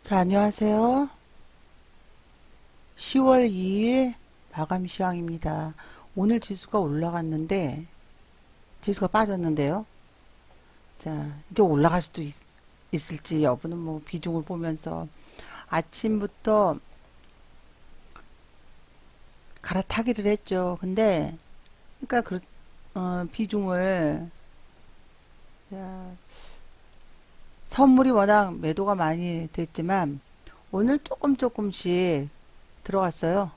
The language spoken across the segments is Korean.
자, 안녕하세요. 10월 2일 마감 시황입니다. 오늘 지수가 올라갔는데, 지수가 빠졌는데요. 자, 이제 올라갈 수도 있을지 여부는 뭐 비중을 보면서 아침부터 갈아타기를 했죠. 근데, 그러니까 비중을, 자, 선물이 워낙 매도가 많이 됐지만, 오늘 조금씩 들어갔어요.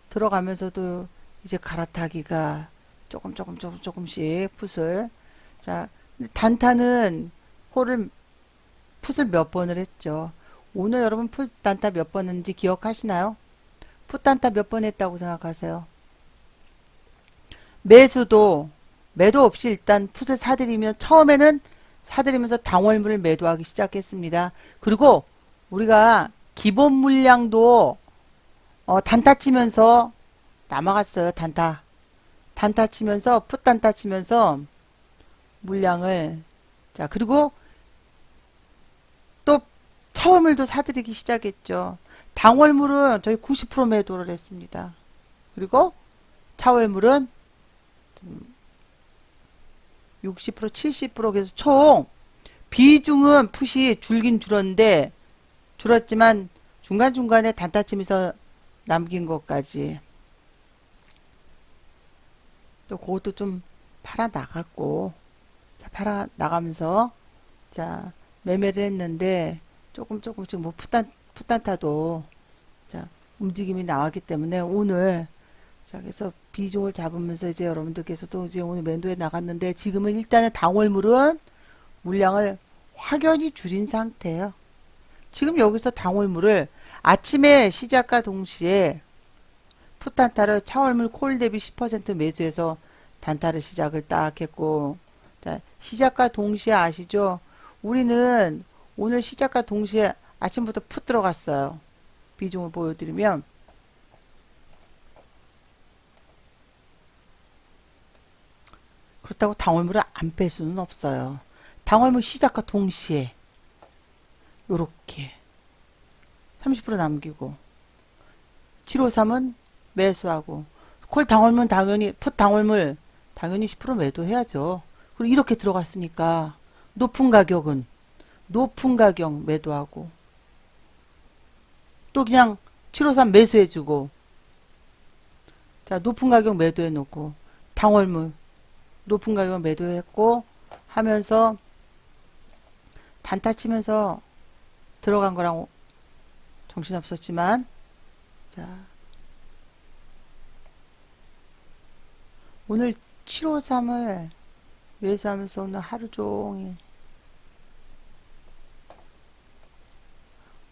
들어가면서도 이제 갈아타기가 조금씩 풋을. 자, 단타는 풋을 몇 번을 했죠. 오늘 여러분 풋 단타 몇 번 했는지 기억하시나요? 풋 단타 몇 번 했다고 생각하세요? 매도 없이 일단 풋을 처음에는 사들이면서 당월물을 매도하기 시작했습니다. 그리고 우리가 기본 물량도 단타 치면서 남아갔어요. 단타 치면서 풋 단타 치면서 물량을. 자, 그리고 또 차월물도 사들이기 시작했죠. 당월물은 저희 90% 매도를 했습니다. 그리고 차월물은 60% 70% 그래서 총 비중은 풋이 줄긴 줄었지만 중간중간에 단타 치면서 남긴 것까지 또 그것도 좀 팔아 나갔고, 자, 팔아 나가면서 자, 매매를 했는데 조금씩 뭐 풋단타도 자, 움직임이 나왔기 때문에 오늘, 자, 그래서 비중을 잡으면서 이제 여러분들께서도 이제 오늘 매도에 나갔는데, 지금은 일단은 당월물은 물량을 확연히 줄인 상태예요. 지금 여기서 당월물을 아침에 시작과 동시에 풋단타를 차월물 콜 대비 10% 매수해서 단타를 시작을 딱 했고, 자, 시작과 동시에 아시죠? 우리는 오늘 시작과 동시에 아침부터 풋 들어갔어요. 비중을 보여드리면 그렇다고 당월물을 안 뺄 수는 없어요. 당월물 시작과 동시에 요렇게 30% 남기고 753은 매수하고 콜 당월물 당연히 풋 당월물 당연히 10% 매도해야죠. 그리고 이렇게 들어갔으니까 높은 가격 매도하고 또 그냥 753 매수해주고, 자, 높은 가격 매도해 놓고 당월물 높은 가격 매도했고 하면서 단타 치면서 들어간 거랑 정신없었지만, 자, 오늘 753을 매수하면서 오늘 하루 종일,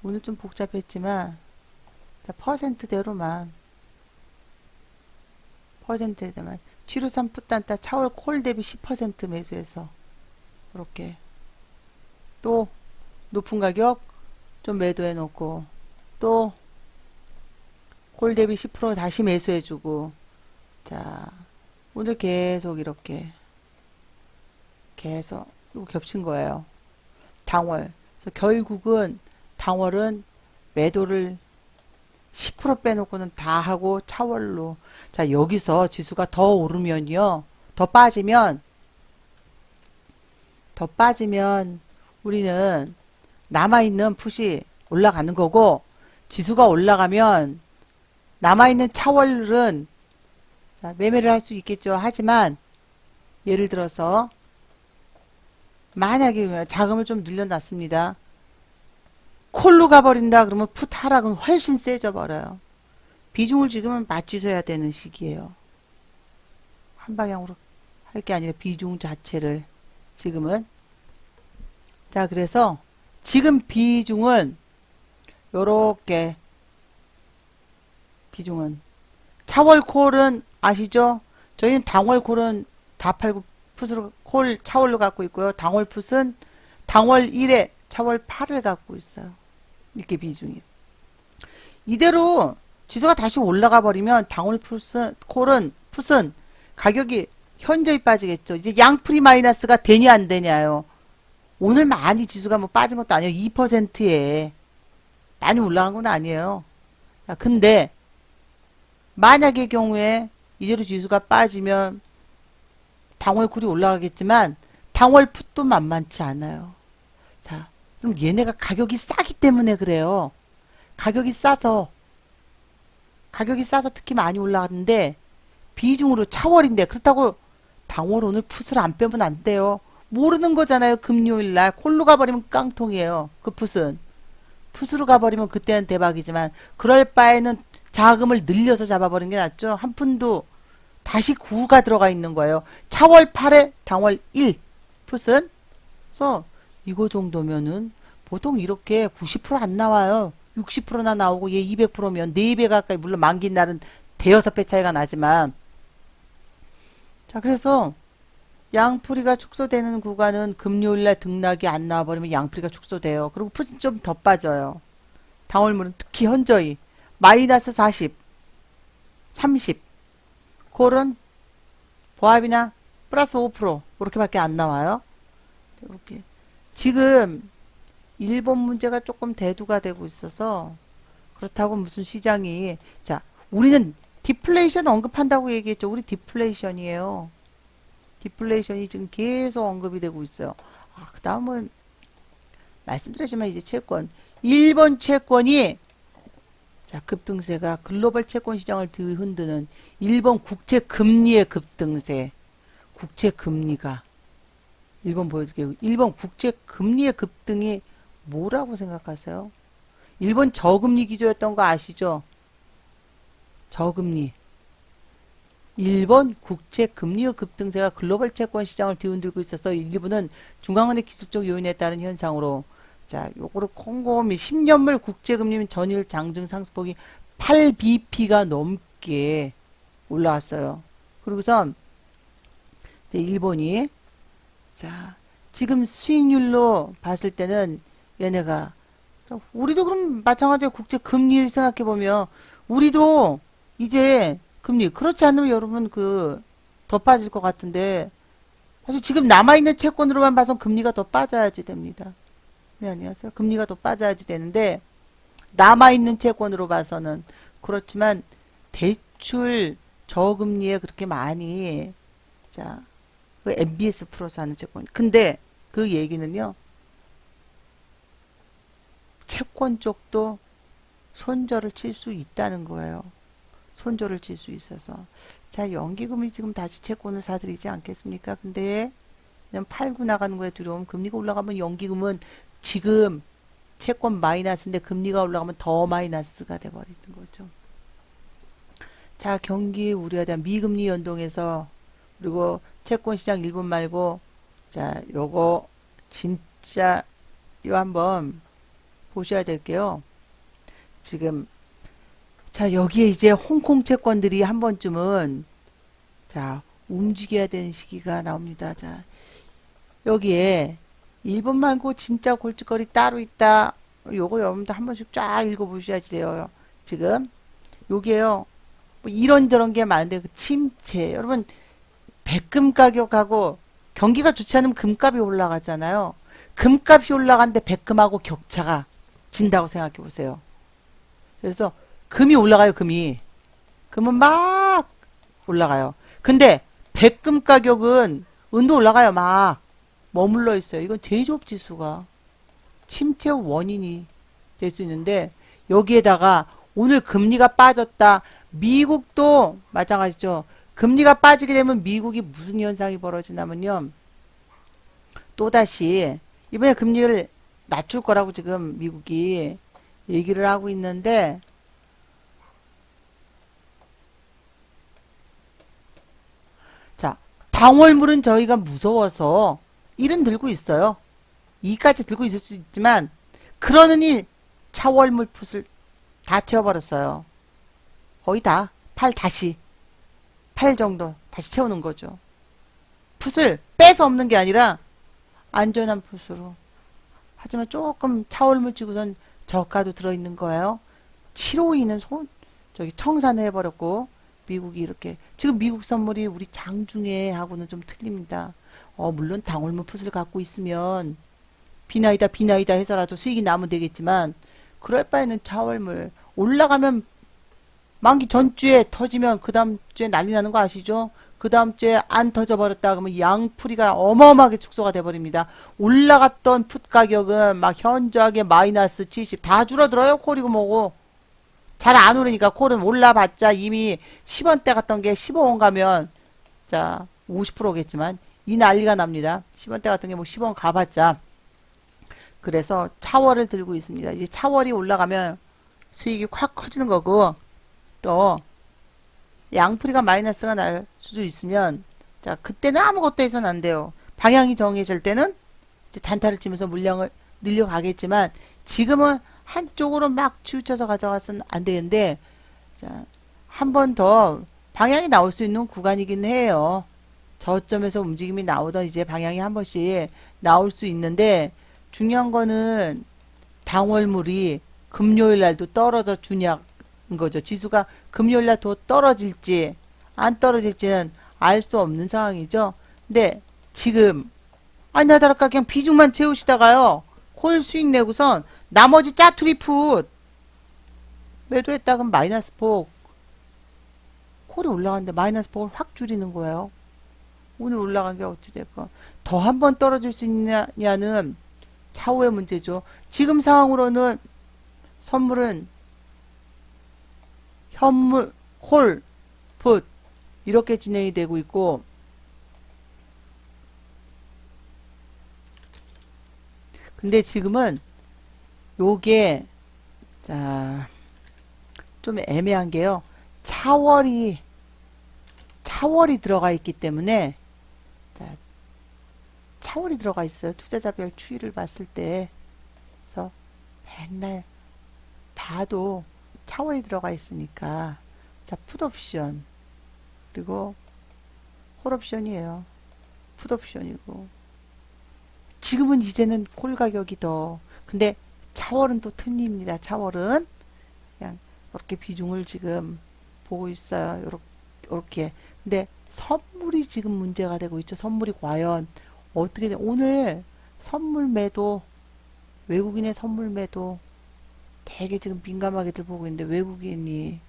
오늘 좀 복잡했지만, 자, 퍼센트대로만 753 풋단타 차월 콜 대비 10% 매수해서 이렇게 또 높은 가격 좀 매도해 놓고 또 콜 대비 10% 다시 매수해 주고, 자, 오늘 계속 이렇게 계속 이거 겹친 거예요. 당월. 그래서 결국은 당월은 매도를 10% 빼놓고는 다 하고 차월로. 자, 여기서 지수가 더 오르면요, 더 빠지면 우리는 남아있는 풋이 올라가는 거고, 지수가 올라가면 남아있는 차월은, 자, 매매를 할 수 있겠죠. 하지만 예를 들어서 만약에 자금을 좀 늘려놨습니다. 콜로 가버린다 그러면 풋 하락은 훨씬 세져 버려요. 비중을 지금은 맞추셔야 되는 시기예요. 한 방향으로 할 게 아니라 비중 자체를 지금은. 자, 그래서 지금 비중은 요렇게, 비중은 차월 콜은 아시죠? 저희는 당월 콜은 다 팔고 풋으로 차월로 갖고 있고요. 당월 풋은 당월 1에 차월 8을 갖고 있어요. 이렇게 비중이. 이대로 지수가 다시 올라가 버리면 당월 풋은 가격이 현저히 빠지겠죠. 이제 양풀이 마이너스가 되냐 안 되냐요. 오늘 많이 지수가 뭐 빠진 것도 아니에요. 2%에 많이 올라간 건 아니에요. 자, 근데 만약의 경우에 이대로 지수가 빠지면 당월쿨이 올라가겠지만 당월풋도 만만치 않아요. 자, 그럼 얘네가 가격이 싸기 때문에 그래요. 가격이 싸서 특히 많이 올라갔는데 비중으로 차월인데 그렇다고 당월 오늘 풋을 안 빼면 안 돼요. 모르는 거잖아요. 금요일날 콜로 가버리면 깡통이에요. 그 풋은. 풋으로 가버리면 그때는 대박이지만 그럴 바에는 자금을 늘려서 잡아버리는 게 낫죠. 한 푼도 다시 9가 들어가 있는 거예요. 차월 8에 당월 1 풋은. 그래서 이거 정도면은 보통 이렇게 90%안 나와요. 60%나 나오고 얘 200%면 4배 가까이, 물론 만기 날은 대여섯 배 차이가 나지만. 자, 그래서 양풀이가 축소되는 구간은 금요일날 등락이 안 나와버리면 양풀이가 축소돼요. 그리고 풋은 좀 더 빠져요. 당월물은 특히 현저히 마이너스 40, 30 그런 보합이나 플러스 5% 그렇게밖에 안 나와요. 이렇게 지금 일본 문제가 조금 대두가 되고 있어서 그렇다고 무슨 시장이, 자, 우리는 디플레이션 언급한다고 얘기했죠. 우리 디플레이션이에요. 디플레이션이 지금 계속 언급이 되고 있어요. 아, 그 다음은 말씀드렸지만 이제 채권, 일본 채권이, 자, 급등세가 글로벌 채권 시장을 흔드는 일본 국채 금리의 급등세. 국채 금리가, 일본 보여드릴게요. 일본 국채 금리의 급등이 뭐라고 생각하세요? 일본 저금리 기조였던 거 아시죠? 저금리. 일본 국채 금리의 급등세가 글로벌 채권 시장을 뒤흔들고 있어서 일부는 중앙은행 기술적 요인에 따른 현상으로, 자, 요거를 꼼꼼히 10년물 국채 금리 전일 장중 상승폭이 8bp가 넘게 올라왔어요. 그리고선 이제 일본이, 자, 지금 수익률로 봤을 때는 얘네가, 우리도 그럼 마찬가지로 국제 금리를 생각해 보면 우리도 이제 금리, 그렇지 않으면 여러분 더 빠질 것 같은데, 사실 지금 남아있는 채권으로만 봐선 금리가 더 빠져야지 됩니다. 네, 안녕하세요. 금리가 더 빠져야지 되는데, 남아있는 채권으로 봐서는 그렇지만 대출 저금리에 그렇게 많이, 자, 그 MBS 플러스 하는 채권. 근데 그 얘기는요, 채권 쪽도 손절을 칠 수 있다는 거예요. 손절을 칠 수 있어서. 자, 연기금이 지금 다시 채권을 사들이지 않겠습니까? 근데 그냥 팔고 나가는 거에 두려움. 금리가 올라가면 연기금은 지금 채권 마이너스인데 금리가 올라가면 더 마이너스가 돼버리는 거죠. 자, 경기 우려에 대한 미금리 연동해서, 그리고 채권 시장 일본 말고, 자, 요거 진짜 요 한번 보셔야 될게요. 지금, 자, 여기에 이제 홍콩 채권들이 한 번쯤은, 자, 움직여야 되는 시기가 나옵니다. 자, 여기에 일본 말고 진짜 골칫거리 따로 있다. 요거 여러분들 한 번씩 쫙 읽어보셔야지 돼요. 지금 여기에요. 뭐 이런저런 게 많은데, 그 침체. 여러분, 백금 가격하고 경기가 좋지 않으면 금값이 올라가잖아요. 금값이 올라가는데 백금하고 격차가 진다고 생각해 보세요. 그래서 금이 올라가요. 금은 막 올라가요. 근데 백금 가격은 은도 올라가요. 막 머물러 있어요. 이건 제조업 지수가 침체 원인이 될 수 있는데, 여기에다가 오늘 금리가 빠졌다. 미국도 마찬가지죠. 금리가 빠지게 되면 미국이 무슨 현상이 벌어지냐면요, 또다시 이번에 금리를 낮출 거라고 지금 미국이 얘기를 하고 있는데, 자, 당월물은 저희가 무서워서 1은 들고 있어요. 2까지 들고 있을 수 있지만, 그러느니 차월물 풋을 다 채워버렸어요. 거의 다. 8 정도 다시 채우는 거죠. 풋을 빼서 없는 게 아니라 안전한 풋으로. 하지만 조금 차월물 치고선 저가도 들어있는 거예요. 752는 저기 청산해버렸고, 미국이 이렇게, 지금 미국 선물이 우리 장중에 하고는 좀 틀립니다. 물론 당월물 풋을 갖고 있으면 비나이다 해서라도 수익이 나면 되겠지만, 그럴 바에는 차월물 올라가면 만기 전주에 터지면 그 다음 주에 난리 나는 거 아시죠? 그 다음 주에 안 터져버렸다 그러면 양풀이가 어마어마하게 축소가 돼버립니다. 올라갔던 풋 가격은 막 현저하게 마이너스 70 다 줄어들어요. 콜이고 뭐고. 잘 안 오르니까 콜은 올라봤자 이미 10원대 갔던 게 15원 가면 자 50%겠지만 이 난리가 납니다. 10원대 같은 게 뭐 10원 가봤자. 그래서 차월을 들고 있습니다. 이제 차월이 올라가면 수익이 확 커지는 거고 또 양풀이가 마이너스가 날 수도 있으면 자 그때는 아무것도 해서는 안 돼요. 방향이 정해질 때는 이제 단타를 치면서 물량을 늘려가겠지만 지금은 한쪽으로 막 치우쳐서 가져가서는 안 되는데 자 한 번 더 방향이 나올 수 있는 구간이긴 해요. 저점에서 움직임이 나오던 이제 방향이 한 번씩 나올 수 있는데 중요한 거는 당월물이 금요일 날도 떨어져 주냐 거죠. 지수가 금요일 날 더 떨어질지 안 떨어질지는 알 수 없는 상황이죠. 근데 지금 아니 나다랄까 그냥 비중만 채우시다가요. 콜 수익 내고선 나머지 짜투리 풋 매도했다 그럼 마이너스 폭 콜이 올라갔는데 마이너스 폭을 확 줄이는 거예요. 오늘 올라간 게 어찌됐건 더 한 번 떨어질 수 있냐는 차후의 문제죠. 지금 상황으로는 선물은 현물, 콜, 풋 이렇게 진행이 되고 있고 근데 지금은 요게 자, 좀 애매한 게요. 차월이 들어가 있기 때문에 자, 차월이 들어가 있어요. 투자자별 추이를 봤을 때 그래서 맨날 봐도 차월이 들어가 있으니까 자 풋옵션 그리고 콜옵션이에요. 풋옵션이고 지금은 이제는 콜 가격이 더 근데 차월은 또 틀립니다. 차월은 그냥 이렇게 비중을 지금 보고 있어요. 요렇게 근데 선물이 지금 문제가 되고 있죠. 선물이 과연 어떻게 돼? 오늘 선물 매도 외국인의 선물 매도 되게 지금 민감하게들 보고 있는데 외국인이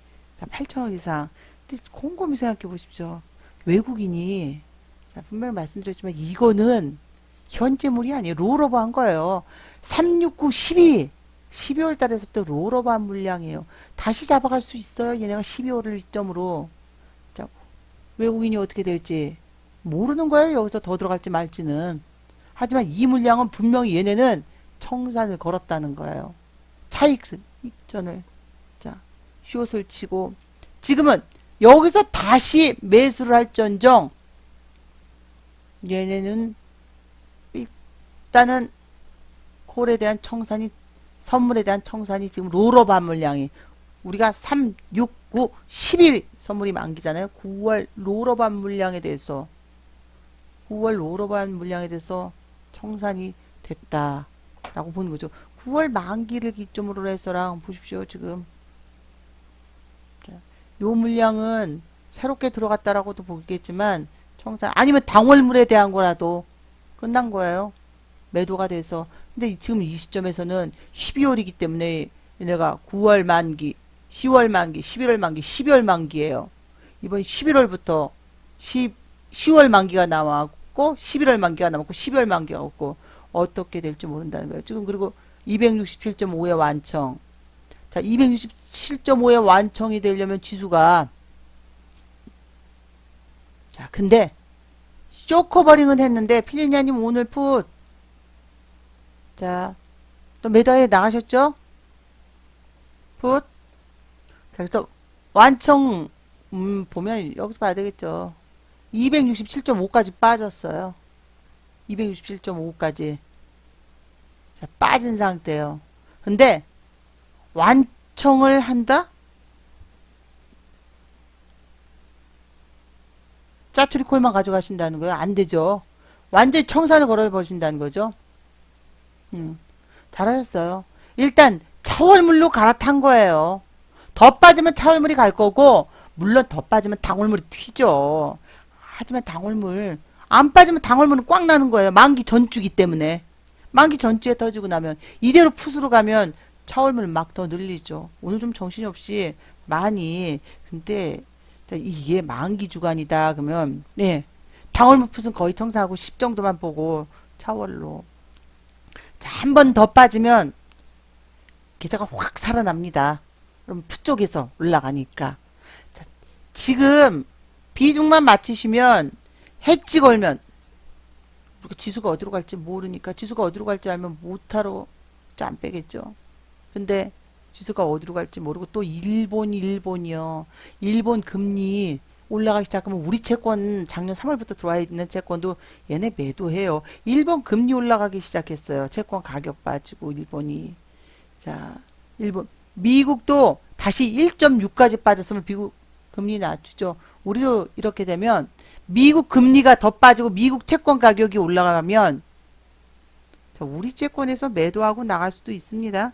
8천억 이상 근데 곰곰이 생각해 보십시오. 외국인이 분명히 말씀드렸지만 이거는 현재물이 아니에요. 롤오버 한 거예요. 369, 12월 달에서부터 롤오버 한 물량이에요. 다시 잡아갈 수 있어요. 얘네가 12월을 이점으로. 자, 외국인이 어떻게 될지 모르는 거예요. 여기서 더 들어갈지 말지는. 하지만 이 물량은 분명히 얘네는 청산을 걸었다는 거예요. 차익 전을 자 숏을 치고 지금은 여기서 다시 매수를 할전정 얘네는 일단은 콜에 대한 청산이 선물에 대한 청산이 지금 롤오버 물량이 우리가 3, 6, 9, 10일 선물이 만기잖아요. 9월 롤오버 물량에 대해서 9월 롤오버 물량에 대해서 청산이 됐다라고 보는 거죠. 9월 만기를 기점으로 해서랑 보십시오. 지금 요 물량은 새롭게 들어갔다라고도 보겠지만 청산 아니면 당월물에 대한 거라도 끝난 거예요. 매도가 돼서 근데 지금 이 시점에서는 12월이기 때문에 얘네가 9월 만기 10월 만기 11월 만기 12월 만기예요. 이번 11월부터 10월 만기가 나왔고 11월 만기가 남았고 12월 만기가 없고 어떻게 될지 모른다는 거예요. 지금 그리고 267.5의 완청. 자, 267.5의 완청이 되려면 지수가 자, 근데 쇼커버링은 했는데 필리냐님 오늘 풋 자, 또 매도에 나가셨죠? 풋. 자, 그래서 완청 보면 여기서 봐야 되겠죠. 267.5까지 빠졌어요. 267.5까지. 자, 빠진 상태예요. 근데 완청을 한다? 짜투리 콜만 가져가신다는 거예요? 안 되죠. 완전히 청산을 걸어버리신다는 거죠. 잘하셨어요. 일단 차월물로 갈아탄 거예요. 더 빠지면 차월물이 갈 거고 물론 더 빠지면 당월물이 튀죠. 하지만 당월물 안 빠지면 당월물은 꽉 나는 거예요. 만기 전주기 때문에. 만기 전주에 터지고 나면 이대로 풋으로 가면 차월물 막 더 늘리죠. 오늘 좀 정신없이 많이, 근데 자, 이게 만기 주간이다 그러면 네, 당월물 풋은 거의 청산하고 10 정도만 보고 차월로 자, 한 번 더 빠지면 계좌가 확 살아납니다. 그럼 풋 쪽에서 올라가니까 자, 지금 비중만 맞추시면 해지 걸면 우리가 지수가 어디로 갈지 모르니까 지수가 어디로 갈지 알면 못하러 안 빼겠죠. 근데 지수가 어디로 갈지 모르고 또 일본이요. 일본 금리 올라가기 시작하면 우리 채권 작년 3월부터 들어와 있는 채권도 얘네 매도해요. 일본 금리 올라가기 시작했어요. 채권 가격 빠지고 일본이. 자, 일본 미국도 다시 1.6까지 빠졌으면 미국 금리 낮추죠. 우리도 이렇게 되면 미국 금리가 더 빠지고 미국 채권 가격이 올라가면 자, 우리 채권에서 매도하고 나갈 수도 있습니다.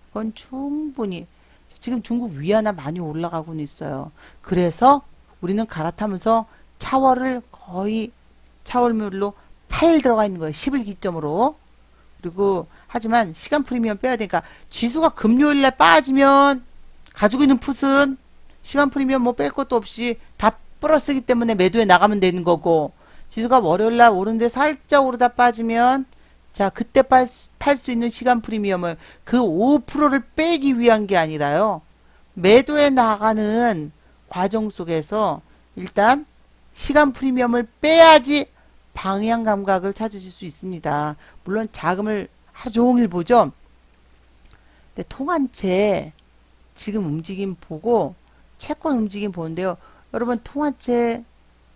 그건 충분히 지금 중국 위안화 많이 올라가고는 있어요. 그래서 우리는 갈아타면서 차월을 거의 차월물로 8 들어가 있는 거예요. 10을 기점으로. 그리고 하지만 시간 프리미엄 빼야 되니까 지수가 금요일날 빠지면 가지고 있는 풋은 시간 프리미엄 뭐 뺄 것도 없이 다 플러스기 때문에 매도에 나가면 되는 거고 지수가 월요일날 오르는데 살짝 오르다 빠지면 자 그때 팔 수 있는 시간 프리미엄을 그 5%를 빼기 위한 게 아니라요. 매도에 나가는 과정 속에서 일단 시간 프리미엄을 빼야지 방향 감각을 찾으실 수 있습니다. 물론 자금을 하루 종일 보죠. 근데 통한채 지금 움직임 보고 채권 움직임 보는데요. 여러분 통한채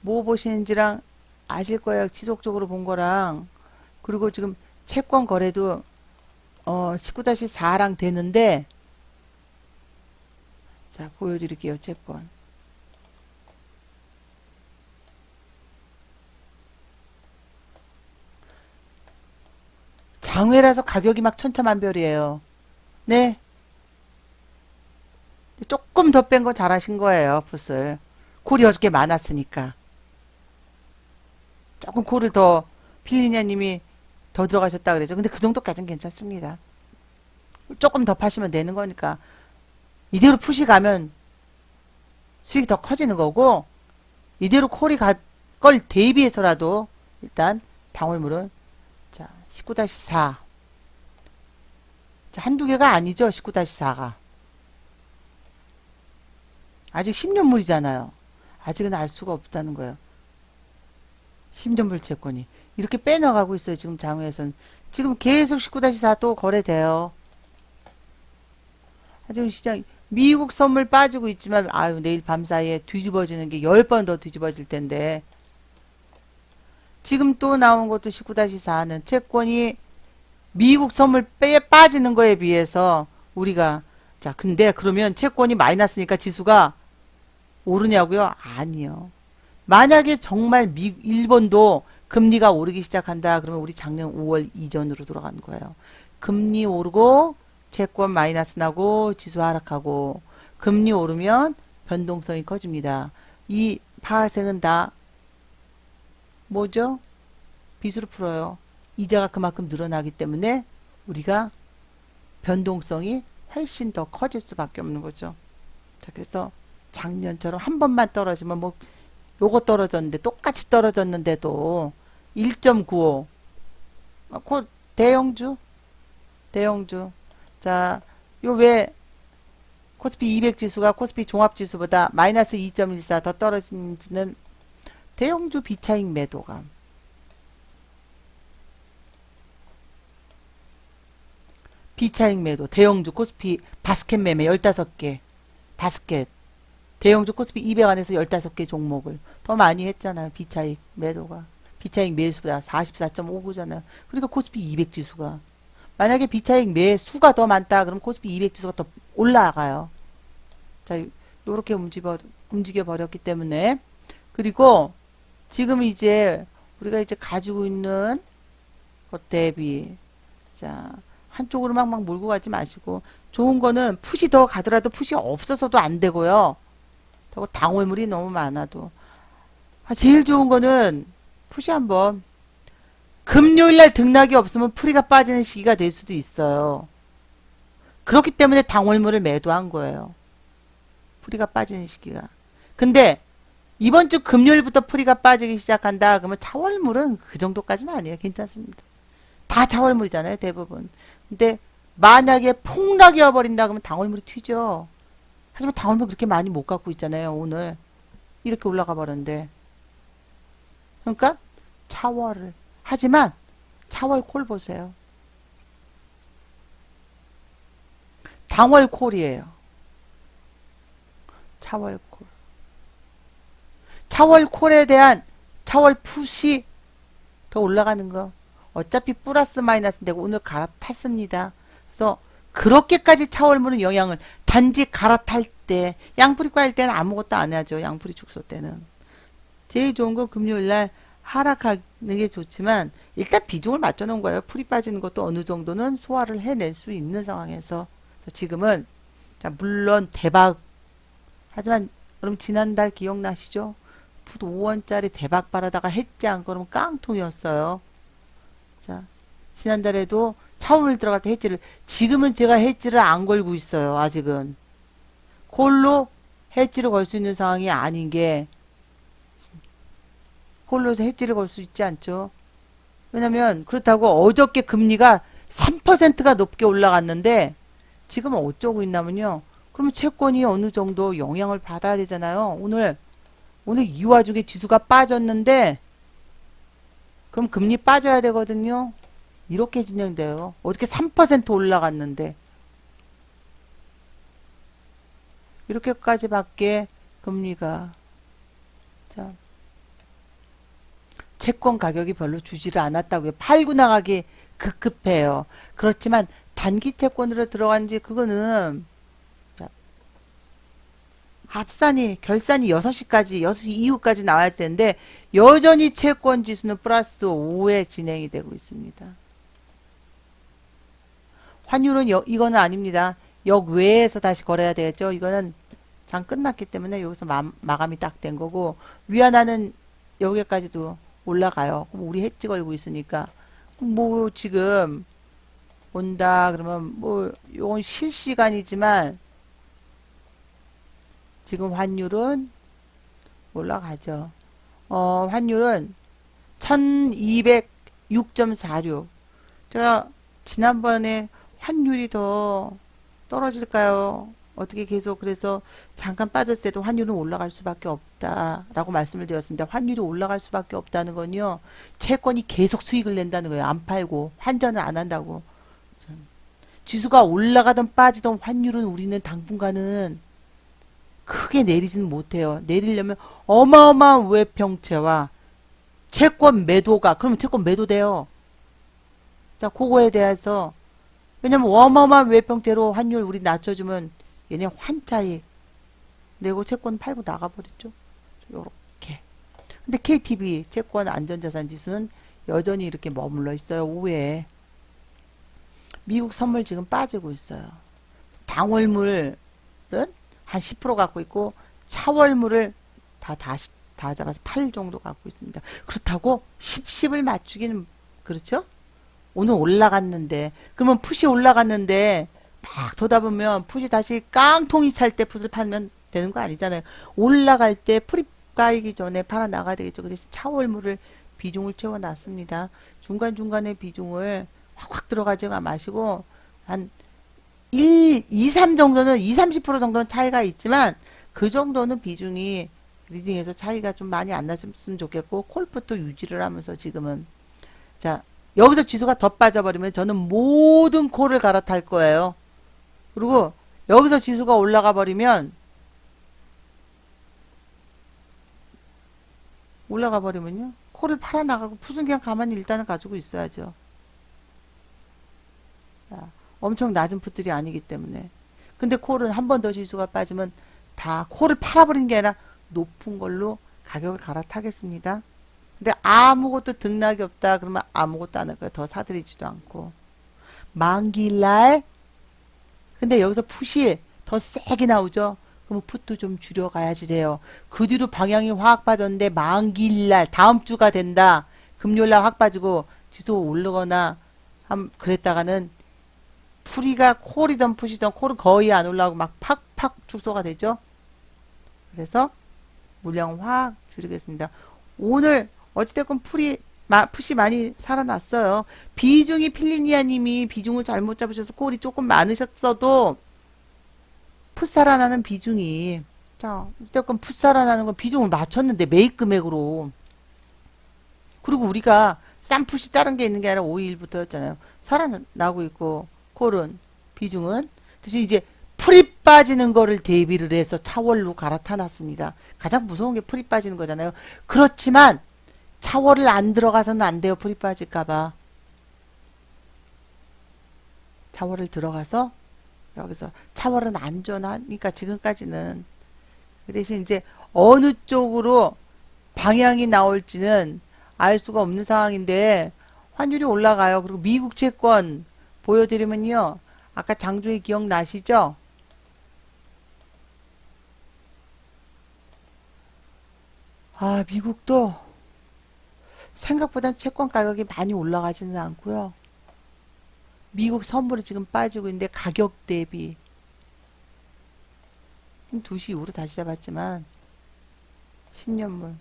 뭐 보시는지랑 아실 거예요. 지속적으로 본 거랑. 그리고 지금 채권 거래도 19-4랑 되는데 자 보여드릴게요. 채권. 장외라서 가격이 막 천차만별이에요. 네. 조금 더 뺀 거 잘하신 거예요. 풋을. 콜이 6개 많았으니까. 조금 콜을 더 필리니아님이 더 들어가셨다 그래죠. 근데 그 정도까지는 괜찮습니다. 조금 더 파시면 되는 거니까. 이대로 풋이 가면 수익이 더 커지는 거고 이대로 콜이 갈 걸 대비해서라도 일단 당월물은 자 19-4 자, 한두 개가 아니죠. 19-4가 아직 10년물이잖아요. 아직은 알 수가 없다는 거예요. 10년물 채권이 이렇게 빼나가고 있어요. 지금 장외에서는 지금 계속 19-4 또 거래돼요. 지금 시장 미국 선물 빠지고 있지만 아유 내일 밤 사이에 뒤집어지는 게 10번 더 뒤집어질 텐데 지금 또 나온 것도 19-4는 채권이 미국 선물 빠지는 거에 비해서 우리가 자 근데 그러면 채권이 마이너스니까 지수가 오르냐고요? 아니요. 만약에 정말 일본도 금리가 오르기 시작한다 그러면 우리 작년 5월 이전으로 돌아가는 거예요. 금리 오르고 채권 마이너스 나고 지수 하락하고 금리 오르면 변동성이 커집니다. 이 파생은 다 뭐죠? 빚으로 풀어요. 이자가 그만큼 늘어나기 때문에 우리가 변동성이 훨씬 더 커질 수밖에 없는 거죠. 자, 그래서 작년처럼 한 번만 떨어지면 뭐 요거 떨어졌는데 똑같이 떨어졌는데도 1.95 대형주 자, 요 왜 코스피 200 지수가 코스피 종합 지수보다 마이너스 2.14 더 떨어진지는 대형주 비차익 매도감. 비차익 매도, 대형주 코스피 바스켓 매매 15개. 바스켓. 대형주 코스피 200 안에서 15개 종목을 더 많이 했잖아요. 비차익 매도가. 비차익 매수보다 44.59잖아요. 그러니까 코스피 200 지수가. 만약에 비차익 매수가 더 많다. 그럼 코스피 200 지수가 더 올라가요. 자, 요렇게 움직여 버렸기 때문에. 그리고 지금 이제 우리가 이제 가지고 있는 것 대비 자 한쪽으로 막 몰고 가지 마시고 좋은 거는 풋이 더 가더라도 풋이 없어서도 안 되고요. 그리고 당월물이 너무 많아도 제일 좋은 거는 풋이 한번 금요일날 등락이 없으면 풀이가 빠지는 시기가 될 수도 있어요. 그렇기 때문에 당월물을 매도한 거예요. 풀이가 빠지는 시기가. 근데 이번 주 금요일부터 풀이가 빠지기 시작한다. 그러면 차월물은 그 정도까지는 아니에요. 괜찮습니다. 다 차월물이잖아요. 대부분. 근데 만약에 폭락이 와버린다 그러면 당월물이 튀죠. 하지만 당월물 그렇게 많이 못 갖고 있잖아요. 오늘 이렇게 올라가 버렸는데. 그러니까 차월을. 하지만 차월콜 보세요. 당월콜이에요. 차월콜. 차월콜에 대한 차월풋이 더 올라가는 거. 어차피 플러스 마이너스인데 오늘 갈아탔습니다. 그래서 그렇게까지 차월물은 영향을 단지 갈아탈 때 양풀이과일 때는 아무것도 안 하죠. 양풀이 축소 때는. 제일 좋은 건 금요일날 하락하는 게 좋지만 일단 비중을 맞춰 놓은 거예요. 풀이 빠지는 것도 어느 정도는 소화를 해낼 수 있는 상황에서. 그래서 지금은 자 물론 대박 하지만 그럼 지난달 기억나시죠? 풋 5원짜리 대박 바라다가 했지 안 그러면 깡통이었어요. 자 지난달에도 차원을 들어갈 때 해지를 지금은 제가 해지를 안 걸고 있어요. 아직은 콜로 해지를 걸 수 있는 상황이 아닌 게 콜로서 해지를 걸 수 있지 않죠. 왜냐면 그렇다고 어저께 금리가 3%가 높게 올라갔는데 지금은 어쩌고 있냐면요. 그러면 채권이 어느 정도 영향을 받아야 되잖아요. 오늘 이 와중에 지수가 빠졌는데 그럼 금리 빠져야 되거든요. 이렇게 진행돼요. 어저께 3% 올라갔는데 이렇게까지밖에 금리가 자 채권 가격이 별로 주지를 않았다고요. 팔고 나가기 급급해요. 그렇지만 단기 채권으로 들어간지 그거는 결산이 6시까지 6시 이후까지 나와야 되는데 여전히 채권 지수는 플러스 5에 진행이 되고 있습니다. 환율은 이거는 아닙니다. 역외에서 다시 거래해야 되겠죠. 이거는 장 끝났기 때문에 여기서 마감이 딱 된 거고 위안화는 여기까지도 올라가요. 그럼 우리 해지 걸고 있으니까 뭐 지금 온다 그러면 뭐 이건 실시간이지만 지금 환율은 올라가죠. 환율은 1206.46. 제가 지난번에 환율이 더 떨어질까요? 어떻게 계속 그래서 잠깐 빠졌을 때도 환율은 올라갈 수밖에 없다라고 말씀을 드렸습니다. 환율이 올라갈 수밖에 없다는 건요. 채권이 계속 수익을 낸다는 거예요. 안 팔고 환전을 안 한다고. 지수가 올라가든 빠지든 환율은 우리는 당분간은 크게 내리지는 못해요. 내리려면 어마어마한 외평채와 채권 매도가 그러면 채권 매도돼요. 자, 그거에 대해서 왜냐면 어마어마한 외평채로 환율 우리 낮춰주면 얘네 환차익 내고 채권 팔고 나가버렸죠. 요렇게. 근데 KTB 채권 안전자산 지수는 여전히 이렇게 머물러 있어요. 5에. 미국 선물 지금 빠지고 있어요. 당월물은 한 10% 갖고 있고 차월물을 다 잡아서 8 정도 갖고 있습니다. 그렇다고 10을 맞추기는 그렇죠? 오늘 올라갔는데 그러면 풋이 올라갔는데 막 더다 보면 풋이 다시 깡통이 찰 때 풋을 팔면 되는 거 아니잖아요. 올라갈 때 풀이 까이기 전에 팔아 나가야 되겠죠. 그래서 차월물을 비중을 채워놨습니다. 중간중간에 비중을 확확 들어가지가 마시고 한 2, 3 정도는 2, 30% 정도는 차이가 있지만 그 정도는 비중이 리딩에서 차이가 좀 많이 안 났으면 좋겠고 콜풋도 유지를 하면서 지금은 자 여기서 지수가 더 빠져버리면 저는 모든 콜을 갈아탈 거예요. 그리고 여기서 지수가 올라가 버리면요 콜을 팔아 나가고 풋은 그냥 가만히 일단은 가지고 있어야죠. 자, 엄청 낮은 풋들이 아니기 때문에. 근데 콜은 한 번 더 지수가 빠지면 다 콜을 팔아버리는 게 아니라 높은 걸로 가격을 갈아타겠습니다. 근데 아무것도 등락이 없다 그러면 아무것도 안 할 거예요. 더 사들이지도 않고. 만기일날 근데 여기서 풋이 더 세게 나오죠. 그럼 풋도 좀 줄여가야지 돼요. 그 뒤로 방향이 확 빠졌는데 만기일날 다음 주가 된다. 금요일날 확 빠지고 지수 오르거나 그랬다가는 풀이가 콜이던 푸시던 콜은 거의 안 올라오고 막 팍팍 축소가 되죠. 그래서 물량 확 줄이겠습니다. 오늘 어찌됐건 풋이 많이 살아났어요. 비중이 필리니아님이 비중을 잘못 잡으셔서 콜이 조금 많으셨어도 풋 살아나는 비중이 자 어쨌건 풋 살아나는 건 비중을 맞췄는데 매입 금액으로 그리고 우리가 싼 풋이 다른 게 있는 게 아니라 5일부터였잖아요. 살아나고 있고 콜은 비중은 대신 이제 풀이 빠지는 거를 대비를 해서 차월로 갈아타놨습니다. 가장 무서운 게 풀이 빠지는 거잖아요. 그렇지만 차월을 안 들어가서는 안 돼요. 풀이 빠질까봐. 차월을 들어가서 여기서 차월은 안전하니까 지금까지는 그 대신 이제 어느 쪽으로 방향이 나올지는 알 수가 없는 상황인데 환율이 올라가요. 그리고 미국 채권 보여드리면요. 아까 장중에 기억나시죠? 아, 미국도 생각보다 채권 가격이 많이 올라가지는 않고요. 미국 선물이 지금 빠지고 있는데 가격 대비 2시 이후로 다시 잡았지만 10년물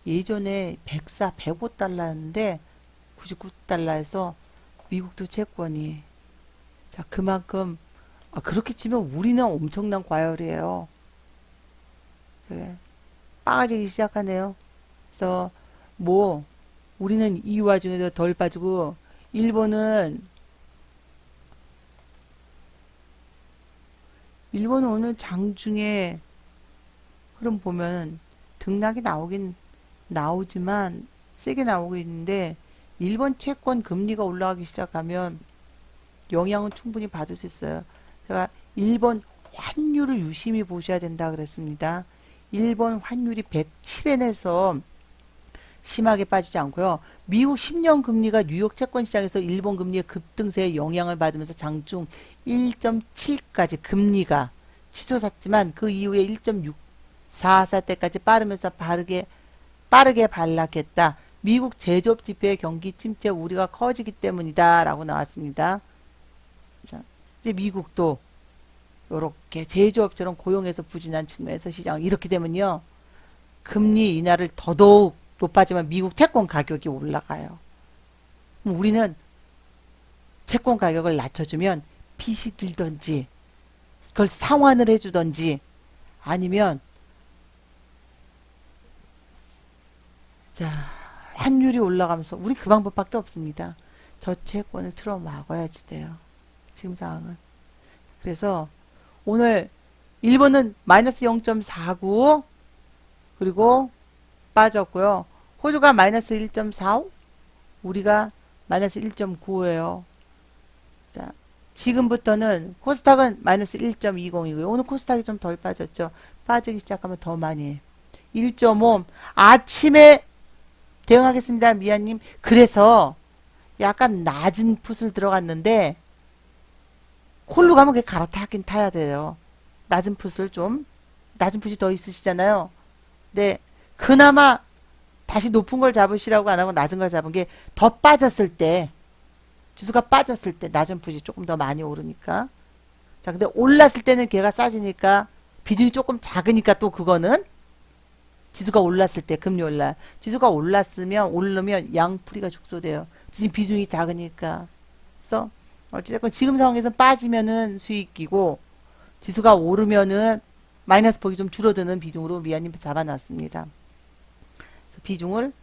예전에 104, 105달러였는데 99달러에서 미국도 채권이 자 그만큼 그렇게 치면 우리는 엄청난 과열이에요. 그래. 빠지기 시작하네요. 그래서 뭐 우리는 이 와중에도 덜 빠지고 일본은 오늘 장중에 흐름 보면 등락이 나오지만 세게 나오고 있는데 일본 채권 금리가 올라가기 시작하면 영향은 충분히 받을 수 있어요. 제가 일본 환율을 유심히 보셔야 된다 그랬습니다. 일본 환율이 107엔에서 심하게 빠지지 않고요. 미국 10년 금리가 뉴욕 채권 시장에서 일본 금리의 급등세에 영향을 받으면서 장중 1.7까지 금리가 치솟았지만 그 이후에 1.644대까지 빠르면서 빠르게 반락했다. 미국 제조업 지표의 경기 침체 우려가 커지기 때문이다 라고 나왔습니다. 자, 이제 미국도 이렇게 제조업처럼 고용에서 부진한 측면에서 시장 이렇게 되면요. 금리 인하를 더더욱 높아지면 미국 채권 가격이 올라가요. 우리는 채권 가격을 낮춰주면 빚이 들던지 그걸 상환을 해주던지 아니면 자 환율이 올라가면서 우리 그 방법밖에 없습니다. 저채권을 틀어 막아야지 돼요. 지금 상황은. 그래서 오늘 일본은 마이너스 0.49 그리고 빠졌고요. 호주가 마이너스 1.45 우리가 마이너스 1.95예요. 자, 지금부터는 코스닥은 마이너스 1.20이고요. 오늘 코스닥이 좀 덜 빠졌죠. 빠지기 시작하면 더 많이 1.5 아침에 대응하겠습니다. 미아님. 그래서 약간 낮은 풋을 들어갔는데 콜로 가면 그게 갈아타긴 타야 돼요. 낮은 풋을 좀 낮은 풋이 더 있으시잖아요. 네. 그나마 다시 높은 걸 잡으시라고 안 하고 낮은 걸 잡은 게 더 빠졌을 때 지수가 빠졌을 때 낮은 풋이 조금 더 많이 오르니까 자 근데 올랐을 때는 걔가 싸지니까 비중이 조금 작으니까 또 그거는 지수가 올랐을 때 금리 올라 지수가 오르면 양풀이가 축소돼요. 지금 비중이 작으니까 그래서 어찌됐건 지금 상황에서 빠지면은 수익이고 지수가 오르면은 마이너스 폭이 좀 줄어드는 비중으로 미아님 잡아놨습니다. 그래서 비중을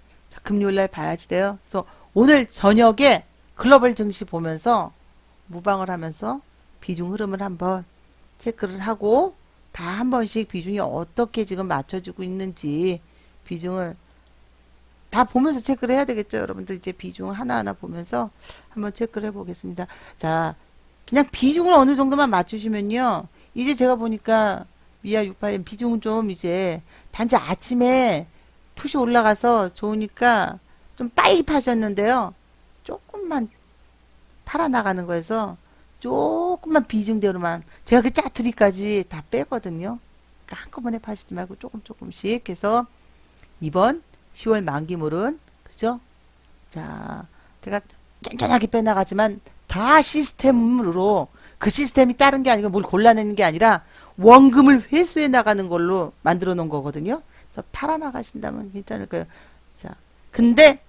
금요일날 봐야지 돼요. 그래서 오늘 저녁에 글로벌 증시 보면서 무방을 하면서 비중 흐름을 한번 체크를 하고 다 한 번씩 비중이 어떻게 지금 맞춰지고 있는지 비중을 다 보면서 체크를 해야 되겠죠. 여러분들 이제 비중 하나하나 보면서 한번 체크를 해보겠습니다. 자, 그냥 비중을 어느 정도만 맞추시면요. 이제 제가 보니까 미아 68엔 비중은 좀 이제 단지 아침에 풋이 올라가서 좋으니까 좀 빨리 파셨는데요. 조금만 팔아나가는 거에서 조금만 비중대로만 제가 그 짜투리까지 다 빼거든요. 그러니까 한꺼번에 파시지 말고 조금씩 해서 이번 10월 만기물은 그죠? 자, 제가 쫀쫀하게 빼나가지만 다 시스템으로 그 시스템이 다른 게 아니고 뭘 골라내는 게 아니라 원금을 회수해 나가는 걸로 만들어 놓은 거거든요. 그래서 팔아 나가신다면 괜찮을 거예요. 자, 근데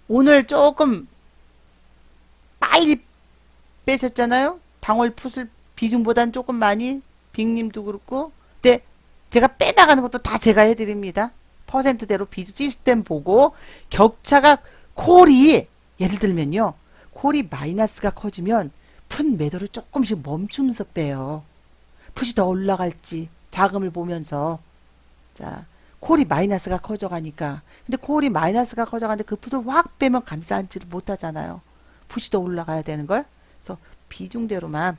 오늘 조금 빨리 빼셨잖아요. 당월 풋을 비중보단 조금 많이 빅님도 그렇고. 근데 제가 빼나가는 것도 다 제가 해드립니다. 퍼센트대로 비주 시스템 보고 격차가 콜이 예를 들면요. 콜이 마이너스가 커지면 풋 매도를 조금씩 멈추면서 빼요. 풋이 더 올라갈지 자금을 보면서. 자, 콜이 마이너스가 커져가니까. 근데 콜이 마이너스가 커져가는데 그 풋을 확 빼면 감싸안지를 못하잖아요. 풋이 더 올라가야 되는 걸. 그래서 비중대로만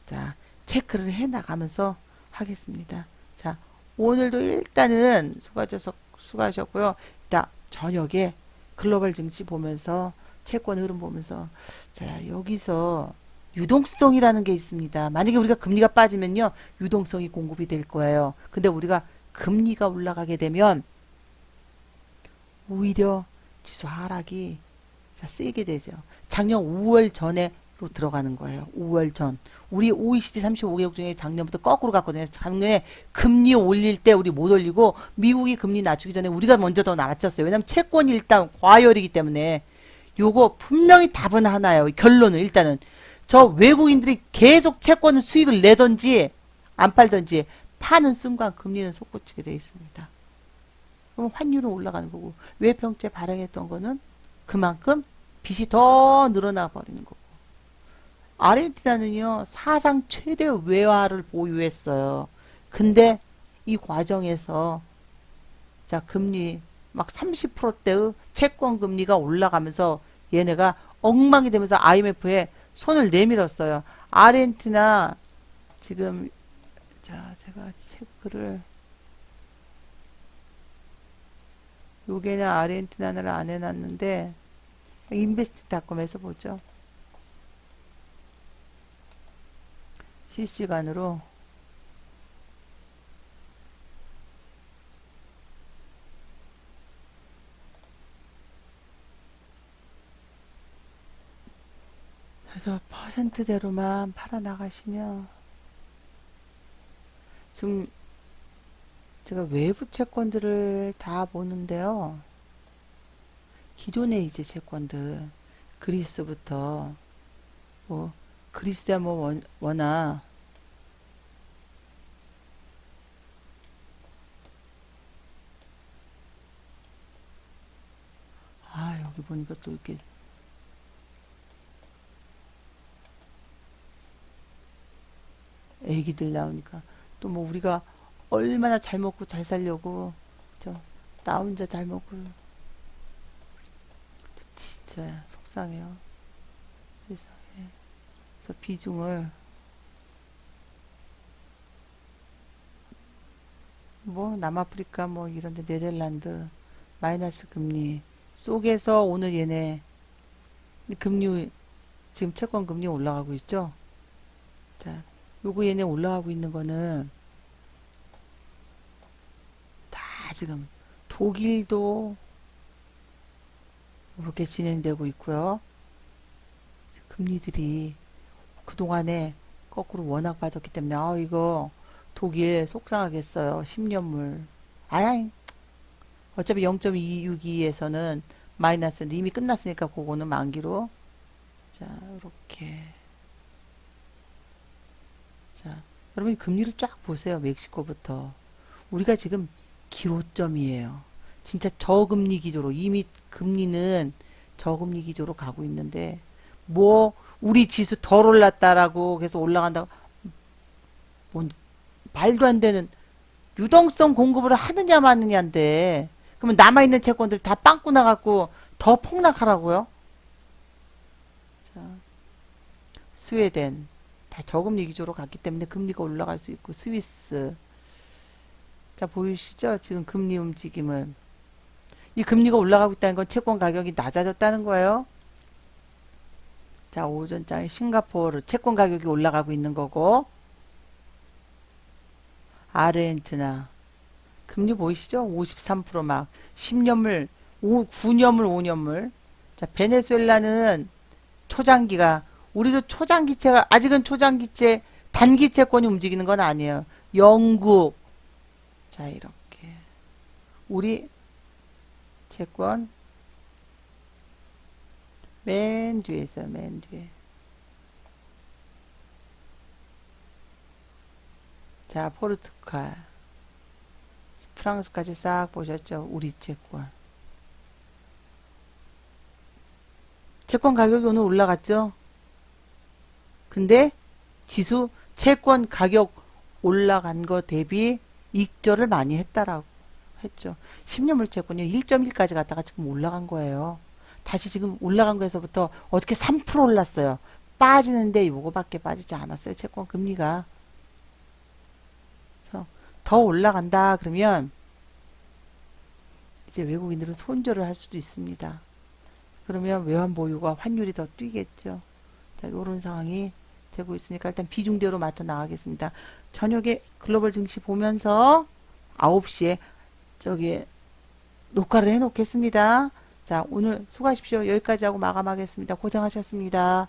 자 체크를 해 나가면서 하겠습니다. 자, 오늘도 일단은 수고하셨고요. 이따 저녁에 글로벌 증시 보면서 채권 흐름 보면서 자 여기서 유동성이라는 게 있습니다. 만약에 우리가 금리가 빠지면요 유동성이 공급이 될 거예요. 근데 우리가 금리가 올라가게 되면 오히려 지수 하락이 자, 세게 되죠. 작년 5월 전에로 들어가는 거예요. 5월 전. 우리 OECD 35개국 중에 작년부터 거꾸로 갔거든요. 작년에 금리 올릴 때 우리 못 올리고 미국이 금리 낮추기 전에 우리가 먼저 더 낮췄어요. 왜냐하면 채권이 일단 과열이기 때문에 요거 분명히 답은 하나예요. 결론은 일단은 저 외국인들이 계속 채권 수익을 내던지 안 팔던지 파는 순간 금리는 솟구치게 되어 있습니다. 그럼 환율은 올라가는 거고 외평제 발행했던 거는 그만큼 빚이 더 늘어나 버리는 거고. 아르헨티나는요 사상 최대 외화를 보유했어요. 근데 이 과정에서 자 금리 막 30%대의 채권 금리가 올라가면서 얘네가 엉망이 되면서 IMF에 손을 내밀었어요. 아르헨티나 지금 자 제가 체크를 요게는 아르헨티나를 안 해놨는데 인베스트닷컴에서 보죠. 실시간으로 그래서 퍼센트대로만 팔아 나가시면 지금 제가 외부 채권들을 다 보는데요. 기존의 이제 채권들 그리스부터 뭐 그리스야 뭐 워낙 아 여기 보니까 또 이렇게 애기들 나오니까 또 뭐 우리가 얼마나 잘 먹고 잘 살려고 그죠? 나 혼자 잘 먹고 진짜 속상해요. 세상에. 그래서 비중을 뭐 남아프리카 뭐 이런데 네덜란드 마이너스 금리 속에서 오늘 얘네 금리 지금 채권 금리 올라가고 있죠. 자, 요거 얘네 올라가고 있는 거는 다 지금 독일도 이렇게 진행되고 있고요. 금리들이 그동안에 거꾸로 워낙 빠졌기 때문에 아 이거 독일 속상하겠어요. 10년물 아야 어차피 0.262에서는 마이너스 이미 끝났으니까 그거는 만기로 자 이렇게 자 여러분 금리를 쫙 보세요. 멕시코부터 우리가 지금 기로점이에요. 진짜 저금리 기조로 이미 금리는 저금리 기조로 가고 있는데 뭐 우리 지수 덜 올랐다라고 계속 올라간다고 뭔 말도 안 되는 유동성 공급을 하느냐 마느냐인데 그러면 남아있는 채권들 다 빵꾸 나갖고 더 폭락하라고요? 자, 스웨덴 다 저금리 기조로 갔기 때문에 금리가 올라갈 수 있고 스위스 자 보이시죠? 지금 금리 움직임은 이 금리가 올라가고 있다는 건 채권 가격이 낮아졌다는 거예요. 자 오전장에 싱가포르 채권 가격이 올라가고 있는 거고 아르헨티나 금리 보이시죠? 53%막 10년물 9년물 5년물 자 베네수엘라는 초장기가 우리도 초장기채가, 아직은 초장기채, 단기채권이 움직이는 건 아니에요. 영국. 자, 이렇게. 우리 채권 맨 뒤에 있어요. 맨 뒤에. 자, 포르투갈. 프랑스까지 싹 보셨죠? 우리 채권. 채권 가격이 오늘 올라갔죠? 근데 지수 채권 가격 올라간 거 대비 익절을 많이 했다라고 했죠. 10년물 채권이 1.1까지 갔다가 지금 올라간 거예요. 다시 지금 올라간 거에서부터 어떻게 3% 올랐어요. 빠지는데 요거밖에 빠지지 않았어요. 채권 금리가. 그래서 더 올라간다 그러면 이제 외국인들은 손절을 할 수도 있습니다. 그러면 외환 보유가 환율이 더 뛰겠죠. 자, 이런 상황이 되고 있으니까 일단 비중대로 맞춰 나가겠습니다. 저녁에 글로벌 증시 보면서 9시에 저기 녹화를 해 놓겠습니다. 자, 오늘 수고하십시오. 여기까지 하고 마감하겠습니다. 고생하셨습니다.